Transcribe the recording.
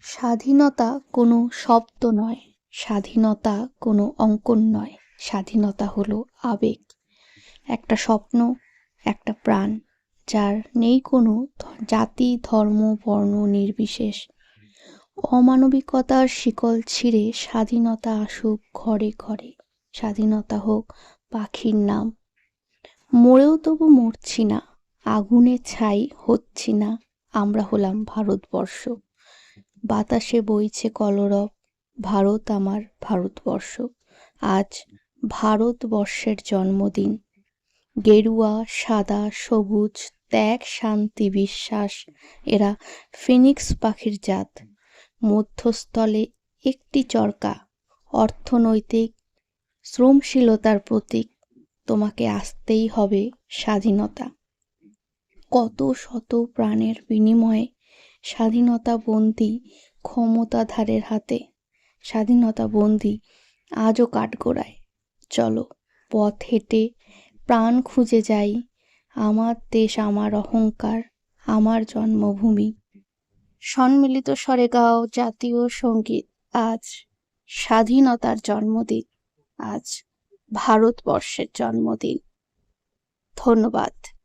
স্বাধীনতা কোনো শব্দ নয়, স্বাধীনতা কোনো অঙ্কন নয়, স্বাধীনতা হলো আবেগ, একটা স্বপ্ন, একটা প্রাণ, যার নেই কোনো জাতি, ধর্ম, বর্ণ নির্বিশেষ। অমানবিকতার শিকল ছিঁড়ে স্বাধীনতা আসুক ঘরে ঘরে, স্বাধীনতা হোক পাখির নাম। মরেও তবু মরছি না, আগুনে ছাই হচ্ছি না, আমরা হলাম ভারতবর্ষ। বাতাসে বইছে কলরব, ভারত আমার ভারতবর্ষ। আজ ভারতবর্ষের জন্মদিন। গেরুয়া, সাদা, সবুজ, ত্যাগ, শান্তি, বিশ্বাস, এরা ফিনিক্স পাখির জাত। মধ্যস্থলে একটি চরকা, অর্থনৈতিক শ্রমশীলতার প্রতীক। তোমাকে আসতেই হবে স্বাধীনতা। কত শত প্রাণের বিনিময়ে স্বাধীনতা বন্দী ক্ষমতাধারের হাতে, স্বাধীনতা বন্দী আজও কাঠগড়ায়। চলো পথ হেঁটে প্রাণ খুঁজে যাই, আমার দেশ আমার অহংকার, আমার জন্মভূমি। সম্মিলিত স্বরে গাও জাতীয় সঙ্গীত। আজ স্বাধীনতার জন্মদিন, আজ ভারতবর্ষের জন্মদিন। ধন্যবাদ।